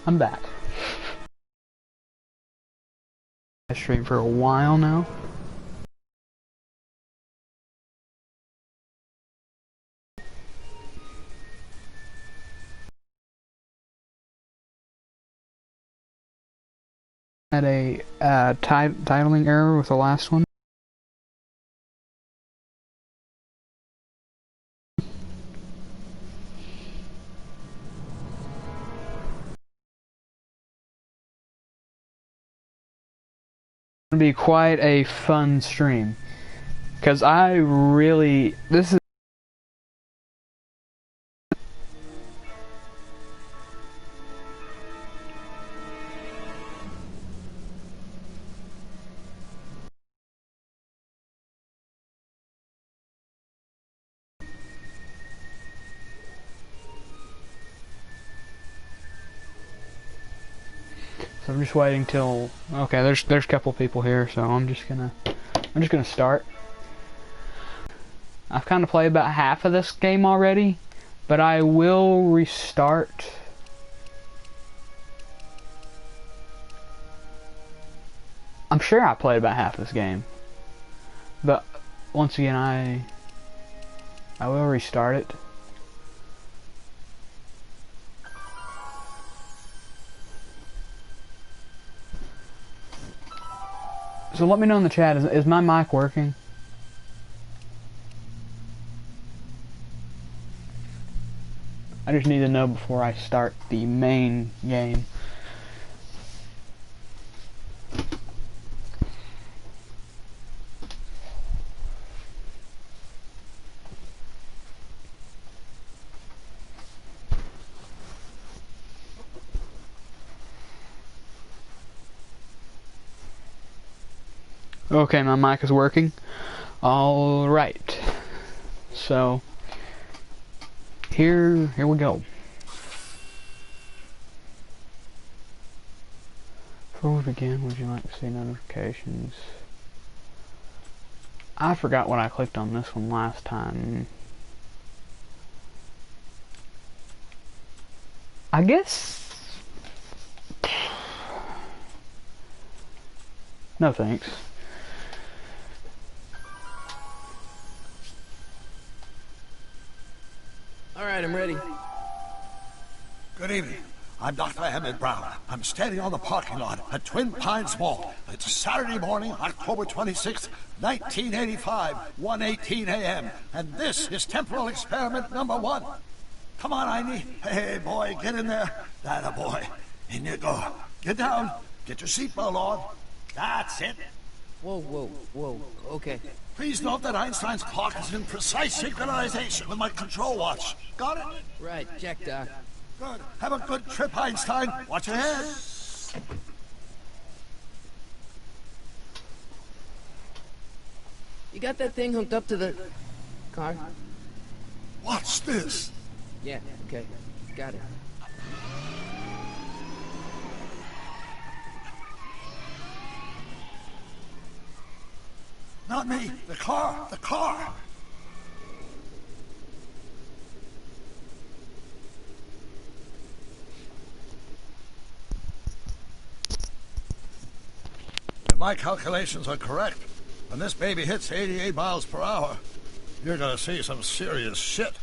I'm back. I stream for a while now. Had a titling error with the last one. It's gonna be quite a fun stream, because this is so I'm just waiting till, okay, there's a couple people here, so I'm just gonna start. I've kind of played about half of this game already, but I will restart. I'm sure I played about half of this game, but once again I will restart it. So let me know in the chat, is my mic working? I just need to know before I start the main game. Okay, my mic is working. Alright. So here we go. Before we begin, would you like to see notifications? I forgot what I clicked on this one last time. I guess no thanks. Alright, I'm ready. Good evening. I'm Dr. Emmett Brown. I'm standing on the parking lot at Twin Pines Mall. It's Saturday morning, October 26th, 1985, 1:18 a.m. And this is temporal experiment number 1. Come on, Einie. Hey, boy, get in there. That a boy. In you go. Get down. Get your seatbelt on. That's it. Whoa, okay. Please note that Einstein's clock is in precise synchronization with my control watch. Got it? Right, check, Doc. Good. Have a good trip, Einstein. Watch your head. You got that thing hooked up to the car? Watch this. Yeah, okay. Got it. Not me. The car. The car. If my calculations are correct, when this baby hits 88 miles per hour, you're gonna see some serious shit.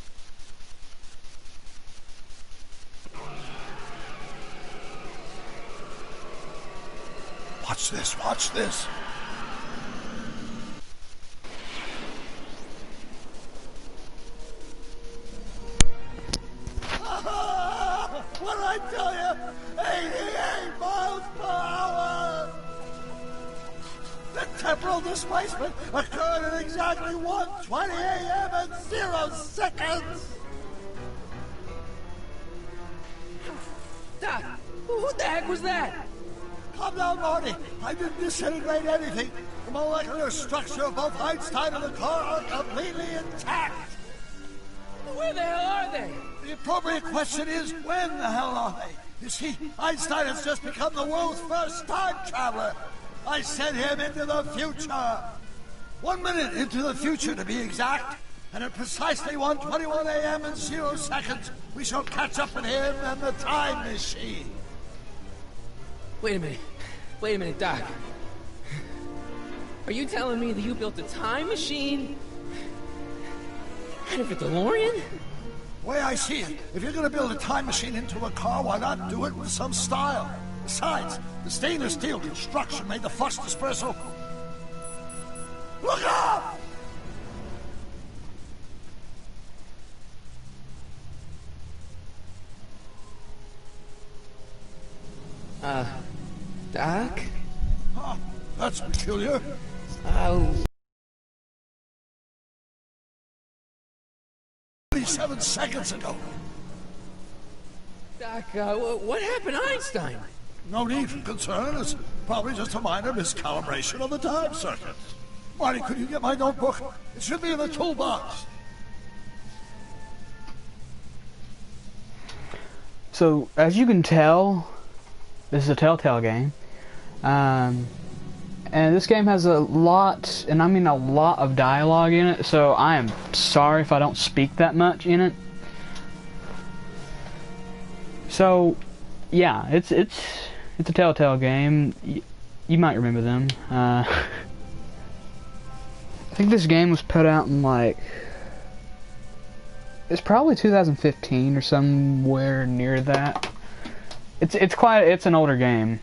Watch this, watch this. What did I tell you? 88 miles per hour! The temporal displacement occurred at exactly 1:20 a.m. and 0 seconds! Doc, who the heck was that? Calm down, Marty. I didn't disintegrate anything. The molecular structure of both Einstein and the car are completely intact. Where the hell are they? The appropriate question is, when the hell are they? You see, Einstein has just become the world's first time traveler. I sent him into the future. 1 minute into the future, to be exact. And at precisely 1:21 a.m. and 0 seconds, we shall catch up with him and the time machine. Wait a minute. Wait a minute, Doc. Are you telling me that you built a time machine out of a DeLorean? The way I see it, if you're gonna build a time machine into a car, why not do it with some style? Besides, the stainless steel construction made the flux dispersal. Look out! Doc? Huh, that's peculiar. Oh. 37 seconds ago. Doc, what happened to Einstein? No need for concern. It's probably just a minor miscalibration of the time circuit. Marty, could you get my notebook? It should be in the toolbox. So, as you can tell, this is a Telltale game. And this game has a lot, and I mean a lot of dialogue in it, so I am sorry if I don't speak that much in it. So, yeah, it's a Telltale game. You might remember them. I think this game was put out in like, it's probably 2015 or somewhere near that. It's an older game.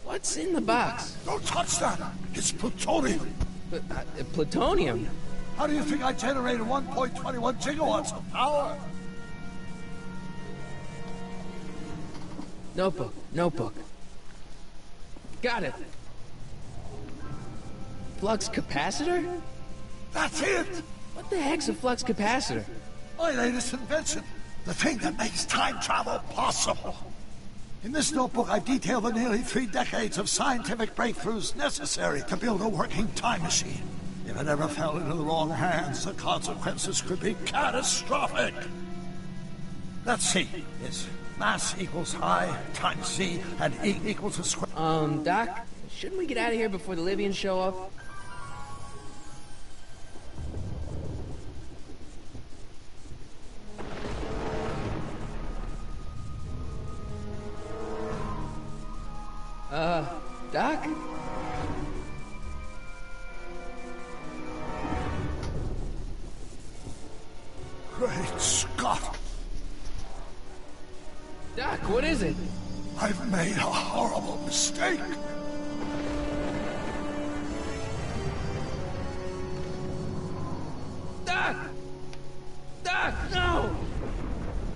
What's in the box? Don't touch that! It's plutonium! Plutonium? How do you think I generated 1.21 gigawatts of power? Notebook. Got it. Flux capacitor? That's it! What the heck's a flux capacitor? My latest invention. The thing that makes time travel possible. In this notebook, I detail the nearly 3 decades of scientific breakthroughs necessary to build a working time machine. If it ever fell into the wrong hands, the consequences could be catastrophic. Let's see. It's mass equals I times C, and E equals the square. Doc, shouldn't we get out of here before the Libyans show up? Doc? Great Scott! Doc, what is it? I've made a horrible mistake. Doc! Doc, no!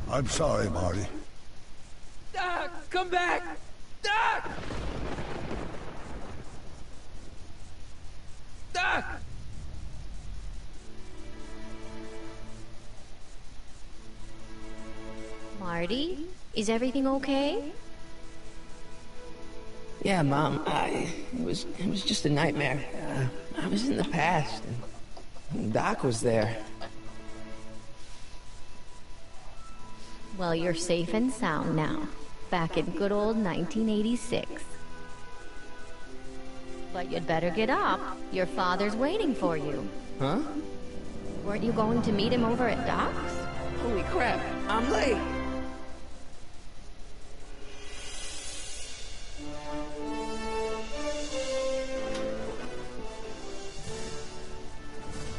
I'm sorry, Marty. Doc, come back! Doc! Doc! Marty, is everything okay? Yeah, Mom, it was just a nightmare. I was in the past, and Doc was there. Well, you're safe and sound now. Back in good old 1986. But you'd better get up. Your father's waiting for you. Huh? Weren't you going to meet him over at Doc's? Holy crap, I'm late!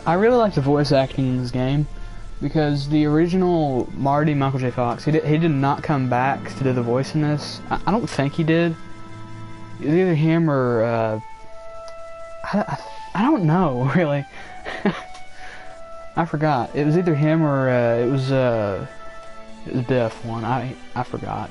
I really like the voice acting in this game because the original Marty, Michael J. Fox, he did not come back to do the voice in this. I don't think he did. It was either him or I don't know really. I forgot. It was either him or it was Biff one. I forgot.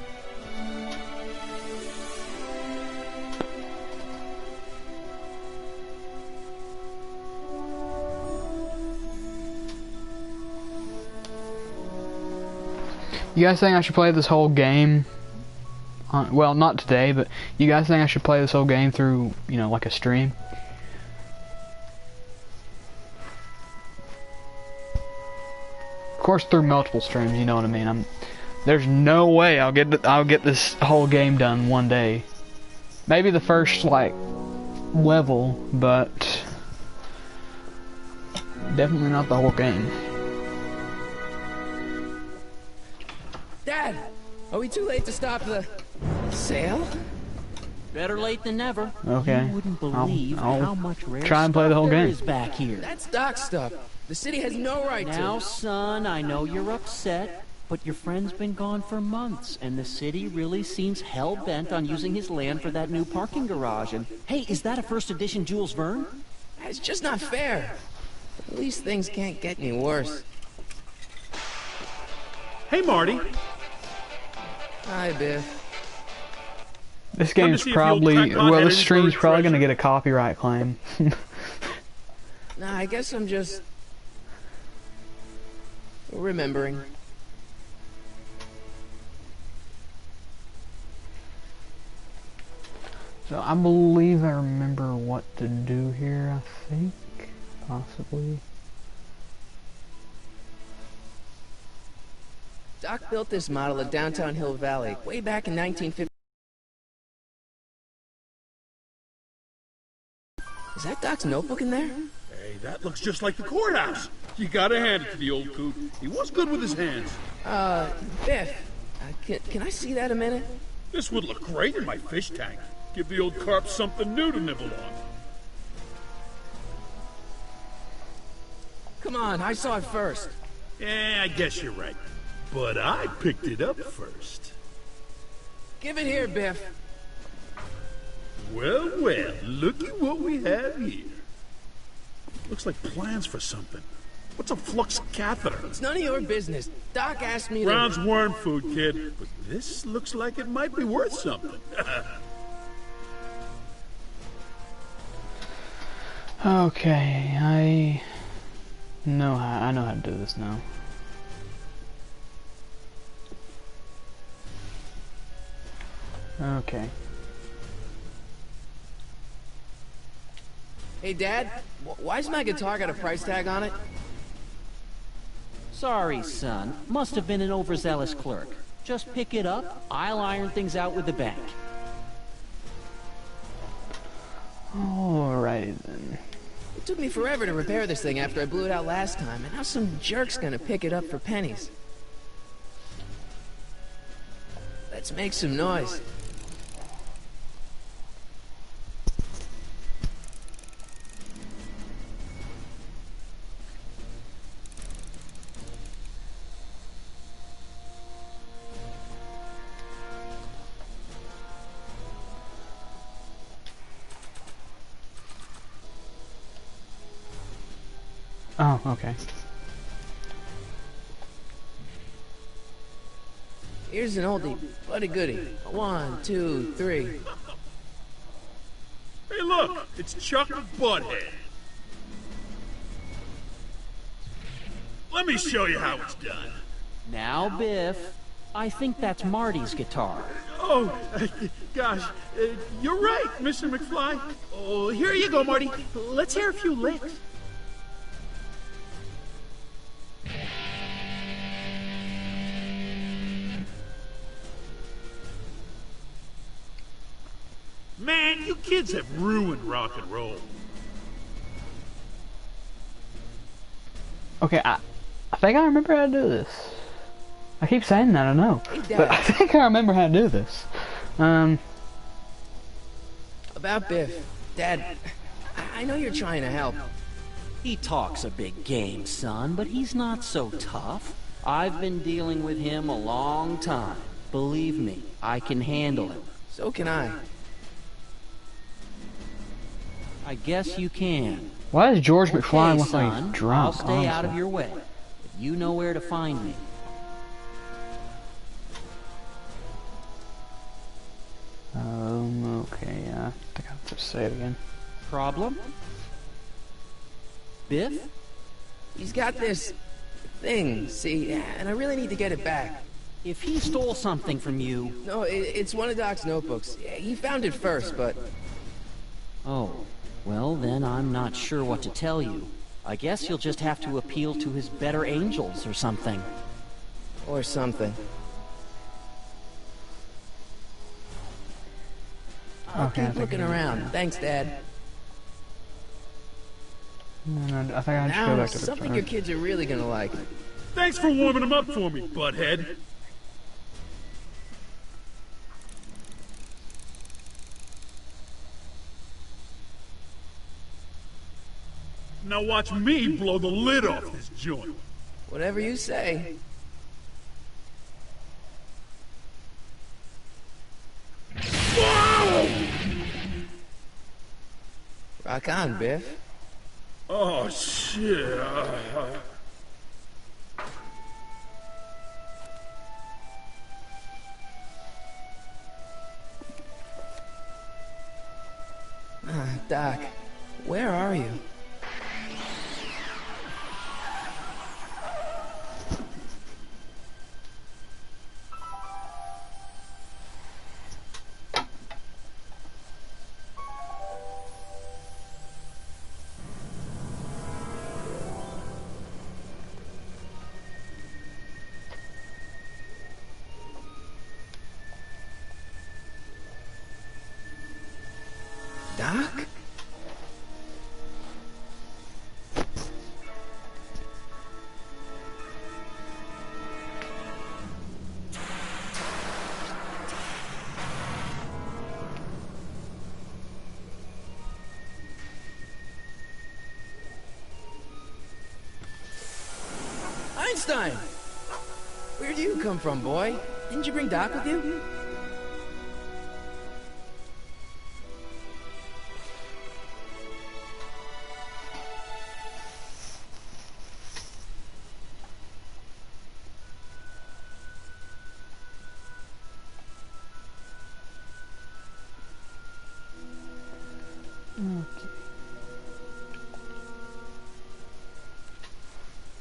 You guys think I should play this whole game? Well, not today, but you guys think I should play this whole game through, you know, like a stream? Of course, through multiple streams. You know what I mean? There's no way I'll get this whole game done one day. Maybe the first like level, but definitely not the whole game. Dad, are we too late to stop the Sale? Better late than never. Okay. You wouldn't believe I'll how much rare try and play the stuff whole there game. is back here. That's Doc's stuff. The city has no right Now, to. son, I know you're upset, but your friend's been gone for months, and the city really seems hell-bent on using his land for that new parking garage. And hey, is that a first edition Jules Verne? It's just not fair. At least things can't get any worse. Hey, Marty. Hi, Biff. This Come to game's see if the old probably, crackpot well, had this any stream's buried probably gonna treasure. get a copyright claim. Nah, I guess I'm just... remembering. So I believe I remember what to do here, I think. Possibly. Doc built this model of downtown Hill Valley way back in 1950. Is that Doc's notebook in there? Hey, that looks just like the courthouse. You gotta hand it to the old coot. He was good with his hands. Biff, can I see that a minute? This would look great in my fish tank. Give the old carp something new to nibble on. Come on, I saw it first. Yeah, I guess you're right. But I picked it up first. Give it here, Biff. Well, well, looky what we have here. Looks like plans for something. What's a flux catheter? It's none of your business. Doc asked me to... Brown's worm food, kid. But this looks like it might be worth something. Okay, I know how to do this now. Okay. Hey, Dad, why's my guitar got a price tag on it? Sorry, son. Must have been an overzealous clerk. Just pick it up. I'll iron things out with the bank. Alrighty then. It took me forever to repair this thing after I blew it out last time, and now some jerk's gonna pick it up for pennies. Let's make some noise. Oh, okay. Here's an oldie, but a goodie. 1, 2, 3. Hey, look! It's Chuck Butthead. Let me show you how it's done. Now, Biff, I think that's Marty's guitar. Oh, gosh, you're right, Mr. McFly. Oh, here you go, Marty. Let's hear a few licks. Man, you kids have ruined rock and roll. Okay, I think I remember how to do this. I keep saying that, I know. Hey, But I Dad. think I remember how to do this. About Biff. Dad, I know you're trying to help. He talks a big game, son, but he's not so tough. I've been dealing with him a long time. Believe me, I can handle him. So can I. I guess you can. Why does George McFly Okay, look like son, he's drunk? I'll stay out of honestly? your way. But you know where to find me. Okay, I think I have to say it again. Problem? Biff? He's got this thing, see, and I really need to get it back. If he stole something from you... No, it's one of Doc's notebooks. Yeah, he found it first, but... Oh, well then I'm not sure what to tell you. I guess you'll just have to appeal to his better angels or something. Or something. I'll Okay, I keep think looking I around. understand. Thanks, Dad. And I think I should go Now, back to the something your kids are really gonna like. Thanks for warming them up for me, butthead. Now watch me blow the lid off this joint. Whatever you say. Whoa! Rock on, Biff. Oh, shit. Doc, where are you? Doc? Einstein! Where do you come from, boy? Didn't you bring Doc with you?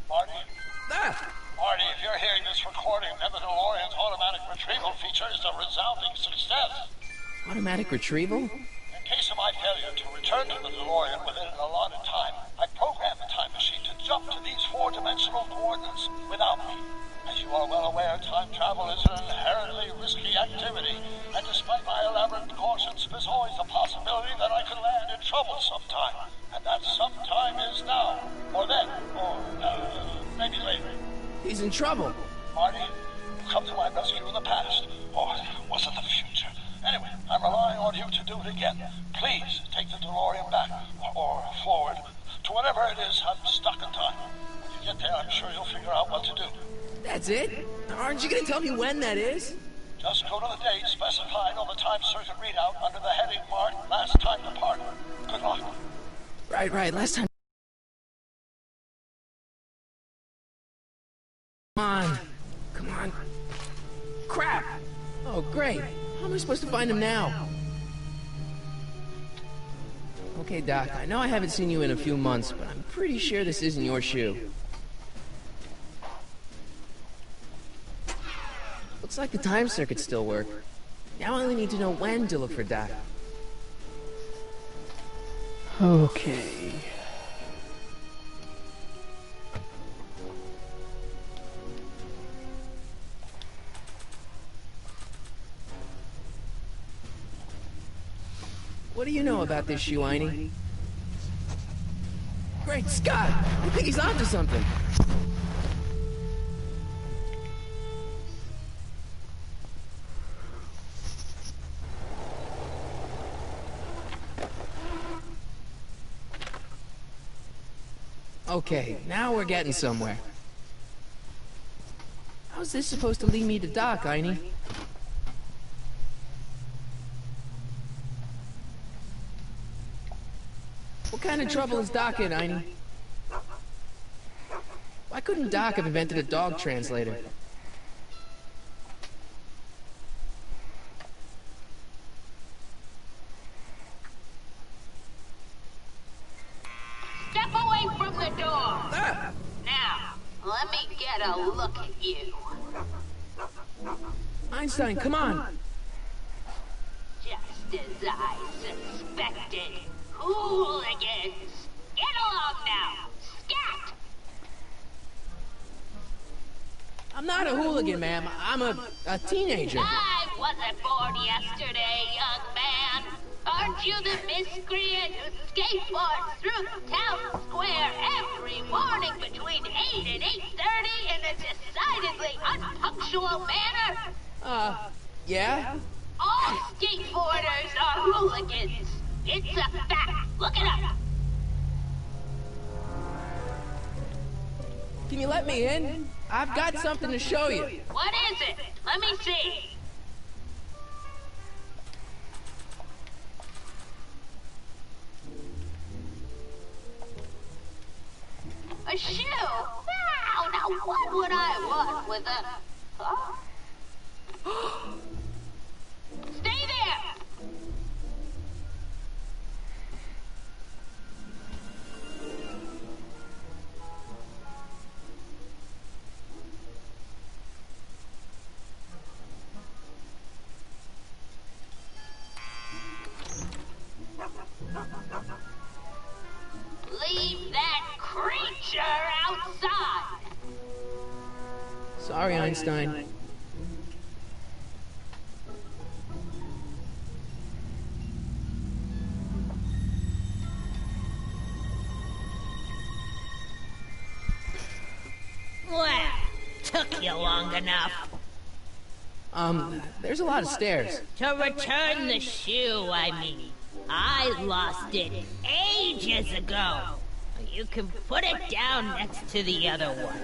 Marty? Ah! Marty, if you're hearing this recording, then the DeLorean's automatic retrieval feature is a resounding success. Automatic retrieval? In case of my failure to return to the DeLorean within an allotted time, I programmed the time machine to jump to these four-dimensional coordinates without me. As you are well aware, time travel is an inherently risky activity, and despite my elaborate precautions, there's always a possibility that I could land in trouble sometime. And that sometime is now, or then, or maybe later. He's in trouble. Marty, you come to my rescue in the past, or was it the future? Anyway, I'm relying on you to do it again. Please take the DeLorean back, or forward, to whatever it is I'm stuck in time. When you get there, I'm sure you'll figure out what to do. That's it? Aren't you gonna tell me when that is? Just go to the date specified on the time circuit readout under the heading marked Last Time Departed. Good luck. Right, last time. Come on. Crap! Oh, great. How am I supposed to find him now? Okay, Doc, I know I haven't seen you in a few months, but I'm pretty sure this isn't your shoe. Looks like the time circuits still work. Now I only need to know when to look for Doc. Okay. What do you know about this shoe, Einie? Great Scott! I think he's onto something. Okay, now we're getting somewhere. How's this supposed to lead me to Doc, Einie? What kind of trouble is Doc in, Einie? Why couldn't Doc have invented a dog translator? Step away from the door. Ah! Now, let me get a look at you. Einstein, come on! Just as I suspected. Hooligans! Get along now! Scat! I'm not a hooligan, ma'am. I'm a teenager. I wasn't born yesterday, young man. Aren't you the miscreant who skateboards through town square every morning between 8 and 8:30 in a decidedly unpunctual manner? Yeah? All skateboarders are hooligans. It's a fact. Look it up. Can you let me in? I've got something to show you. What is it? Let me see. A shoe? Wow, now what would I want with a... Huh? Stay there! Leave that creature outside! Sorry, Einstein. Well, took you long enough. There's a lot of stairs. To return the shoe, I mean. I lost it ages ago. You can put it down next to the other one.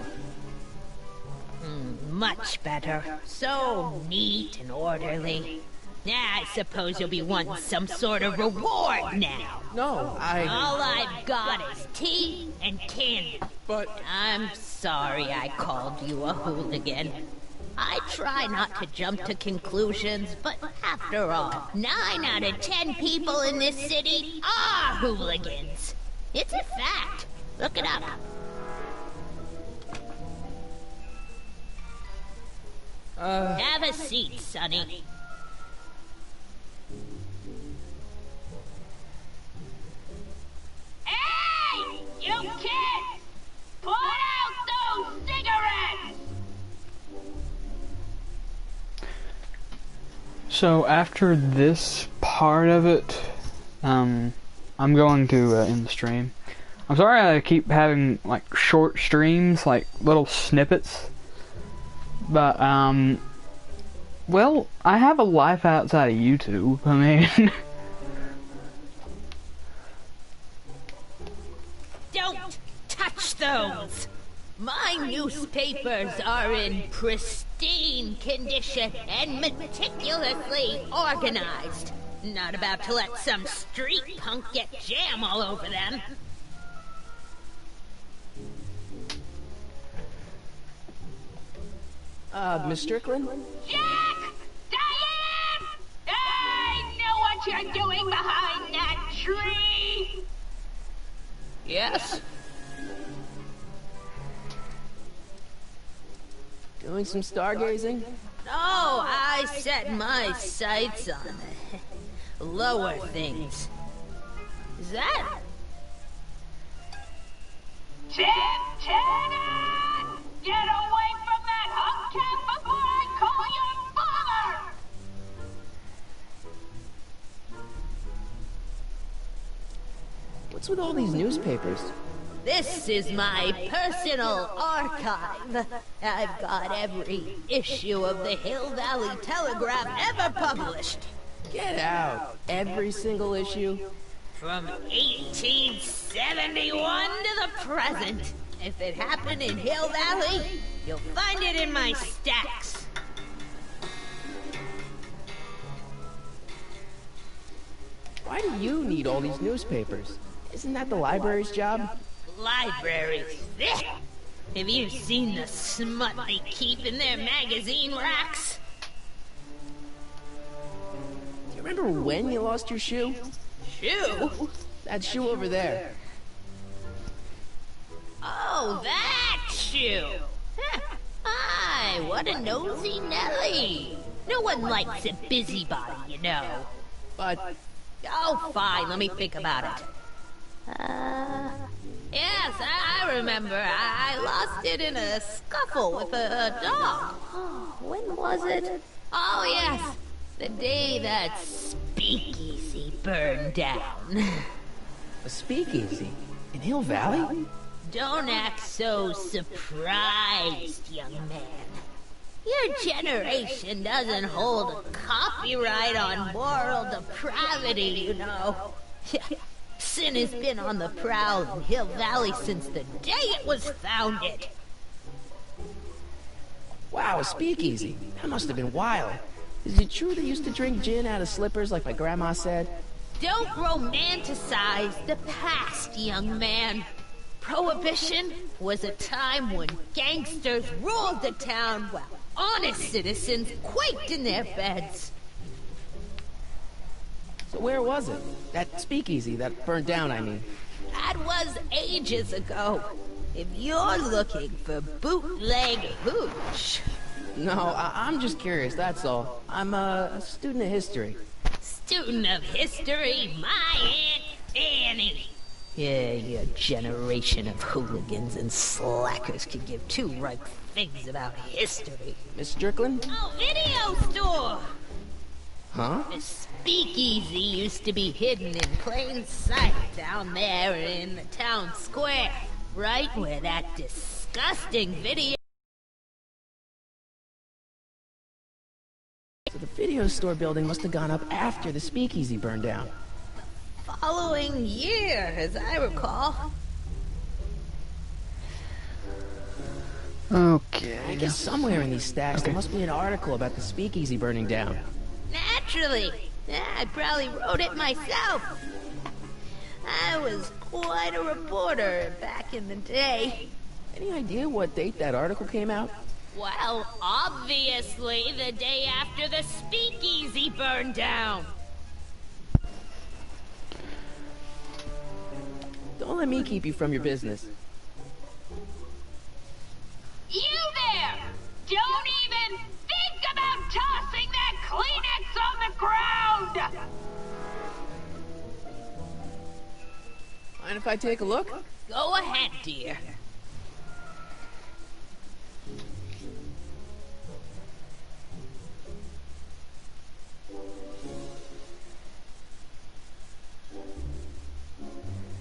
Much better. So neat and orderly. I suppose you'll be wanting some sort of reward now. No, All I've got is tea and candy. But... I'm sorry I called you a hooligan. I try not to jump to conclusions, but after all, 9 out of 10 people in this city are hooligans. It's a fact. Look it up. Have a seat, Sonny. Hey! You kids! Put out those cigarettes! So after this part of it, I'm going to end the stream. I'm sorry I keep having like short streams, like little snippets. But well, I have a life outside of YouTube. I mean, Don't touch those! My newspapers are in pristine condition and meticulously organized. Not about to let some street punk get jam all over them. Miss Strickland? Jack! Diane! I know what you're doing behind that tree! Yes? Doing some stargazing? No, I set my sights on lower things. Is that? Tim Tannen! Get away from that hubcap before I call your father! What's with all these newspapers? This is my personal archive. I've got every issue of the Hill Valley Telegraph ever published. Get out. Every single issue? From 1871 to the present. If it happened in Hill Valley, you'll find it in my stacks. Why do you need all these newspapers? Isn't that the library's job? Libraries. Have you seen the smut they keep in their magazine racks? Do you remember when you lost your shoe? Shoe? That shoe over there. Oh, that shoe! Hi, what a nosy Nelly! No one likes a busybody, you know. But... Oh, fine, let me think about it. Yes, I remember. I lost it in a scuffle with a dog. Oh, when was it? Oh, yes, the day that speakeasy burned down. a speakeasy? In Hill Valley? Don't act so surprised, young man. Your generation doesn't hold a copyright on moral depravity, you know. Sin has been on the prowl in Hill Valley since the day it was founded. Wow, a speakeasy. That must have been wild. Is it true they used to drink gin out of slippers like my grandma said? Don't romanticize the past, young man. Prohibition was a time when gangsters ruled the town while honest citizens quaked in their beds. So where was it? That speakeasy that burned down, I mean. That was ages ago. If you're looking for bootleg hooch... No, I'm just curious, that's all. I'm a student of history. Student of history, my Aunt Annie. Yeah, your generation of hooligans and slackers could give two ripe figs about history. Miss Strickland? Oh, video store! Huh? The speakeasy used to be hidden in plain sight down there in the town square, right where that disgusting video... So the video store building must have gone up after the speakeasy burned down. Following year, as I recall. Okay. I guess somewhere in these stacks there must be an article about the speakeasy burning down. Naturally. Yeah, I probably wrote it myself. I was quite a reporter back in the day. Any idea what date that article came out? Well, obviously the day after the speakeasy burned down. Don't let me keep you from your business. You there! Don't even think about tossing that Kleenex on the ground! Mind if I take a look? Go ahead, dear.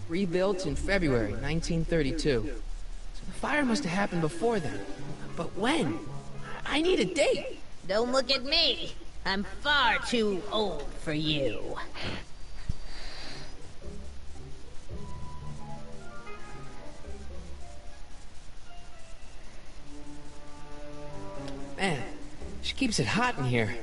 Rebuilt in February 1932. So the fire must have happened before then. But when? I need a date. Don't look at me. I'm far too old for you. Man, she keeps it hot in here.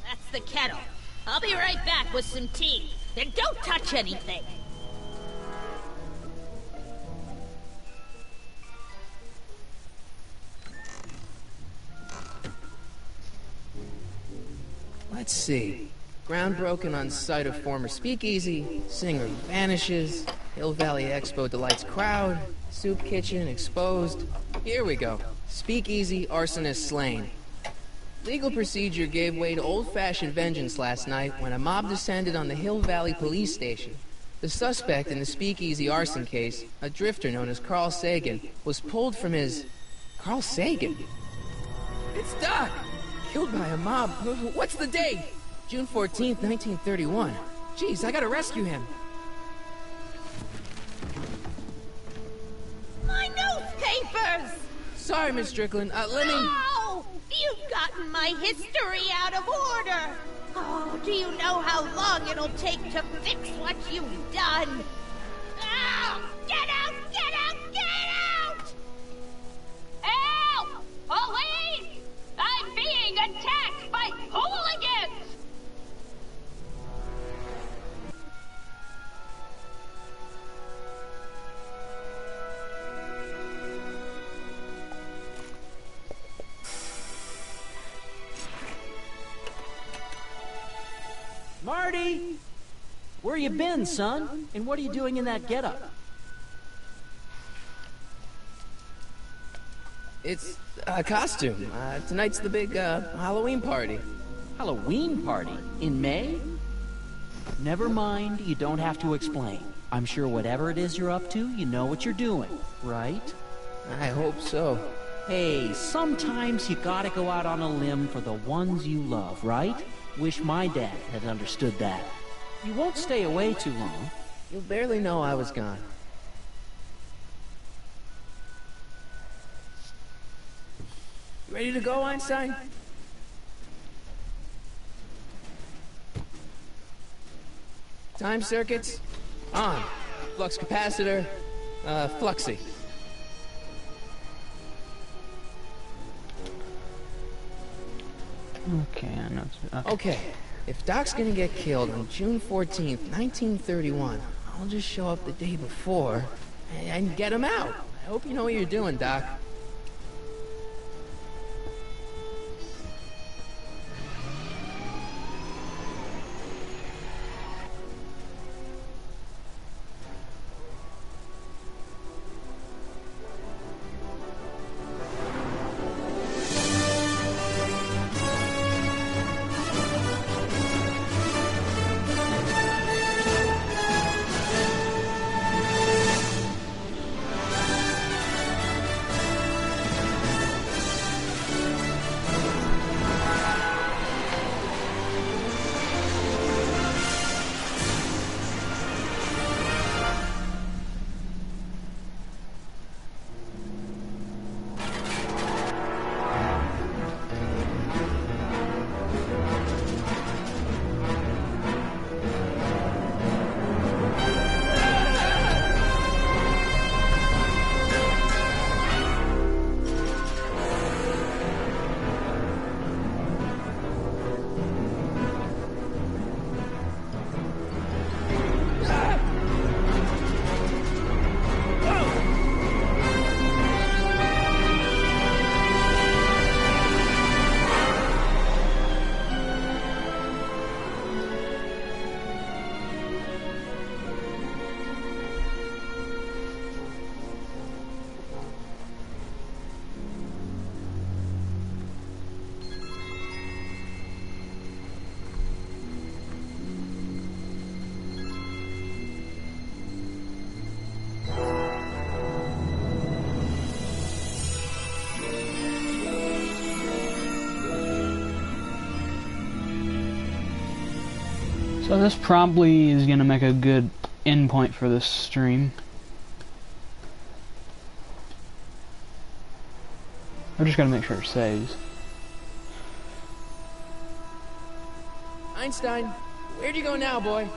That's the kettle. I'll be right back with some tea. And don't touch anything. Let's see. Ground broken on site of former speakeasy, singer vanishes, Hill Valley Expo delights crowd, soup kitchen exposed. Here we go. Speakeasy arsonist slain. Legal procedure gave way to old-fashioned vengeance last night when a mob descended on the Hill Valley police station. The suspect in the speakeasy arson case, a drifter known as Carl Sagan, was pulled from his... Carl Sagan? It's Doc! Killed by a mob. What's the date? June 14th, 1931. Jeez, I gotta rescue him. My newspapers! Sorry, Miss Strickland. Let me... Oh! You've gotten my history out of order! Oh, do you know how long it'll take to fix what you've done? Oh, get out! Get out! Get out! Help! Police! I'm being attacked by hooligans! Marty! Where you been, son? And what are you doing in that getup? It's a costume. Tonight's the big, Halloween party. Halloween party? In May? Never mind, you don't have to explain. I'm sure whatever it is you're up to, you know what you're doing, right? I hope so. Hey, sometimes you gotta go out on a limb for the ones you love, right? Wish my dad had understood that. You won't stay away too long. You'll barely know I was gone. You ready to go, Einstein? Time circuits? On. Flux capacitor? Fluxy. Okay, I know. Okay, if Doc's gonna get killed on June 14th, 1931, I'll just show up the day before and get him out. I hope you know what you're doing, Doc. So this probably is going to make a good endpoint for this stream. I'm just going to make sure it saves. Einstein, where'd you go now, boy?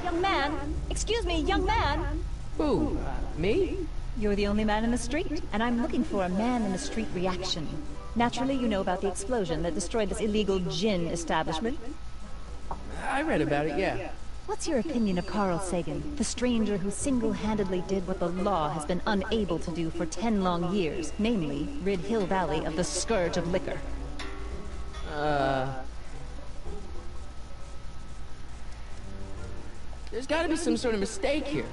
Young man! Excuse me, young man! Who? Me? You're the only man in the street, and I'm looking for a man-in-the-street reaction. Naturally, you know about the explosion that destroyed this illegal gin establishment. I read about it, yeah. What's your opinion of Carl Sagan, the stranger who single-handedly did what the law has been unable to do for 10 long years, namely, rid Hill Valley of the scourge of liquor? There's gotta be some sort of mistake here.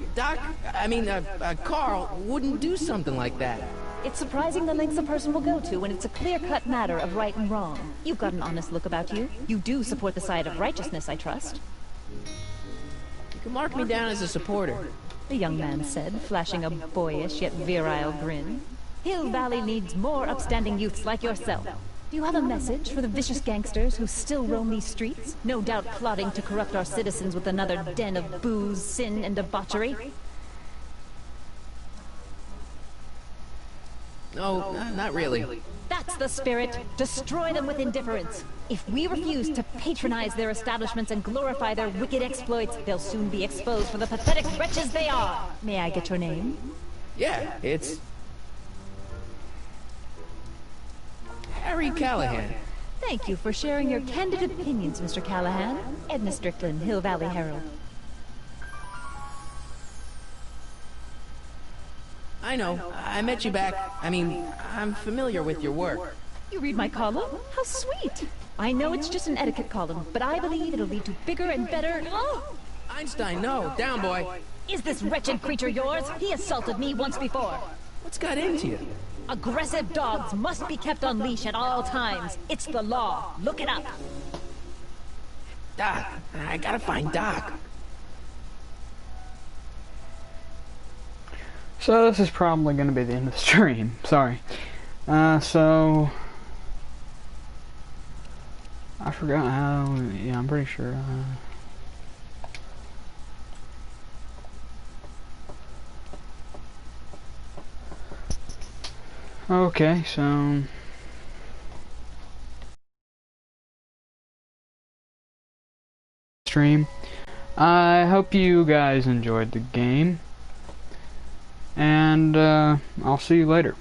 Carl wouldn't do something like that. It's surprising the lengths a person will go to when it's a clear-cut matter of right and wrong. You've got an honest look about you. You do support the side of righteousness, I trust. You can mark me down as a supporter. The young man said, flashing a boyish yet virile grin. Hill Valley needs more upstanding youths like yourself. Do you have a message for the vicious gangsters who still roam these streets, no doubt plotting to corrupt our citizens with another den of booze, sin, and debauchery? No, not really. That's the spirit. Destroy them with indifference. If we refuse to patronize their establishments and glorify their wicked exploits, they'll soon be exposed for the pathetic wretches they are. May I get your name? Yeah, it's Harry Callahan. Thank you for sharing your candid opinions, Mr. Callahan. Edna Strickland, Hill Valley Herald. I know. I met you back. I'm familiar with your work. You read my column? How sweet! I know it's just an etiquette column, but I believe it'll lead to bigger and better... Oh! Einstein, no. Down, boy. Is this wretched creature yours? He assaulted me once before. What's got into you? Aggressive dogs must be kept on leash at all times. It's the law. Look it up. Doc, I gotta find Doc. So this is probably going to be the end of the stream. Sorry. So I forgot how. Yeah, I'm pretty sure. Okay, so stream. I hope you guys enjoyed the game, and I'll see you later.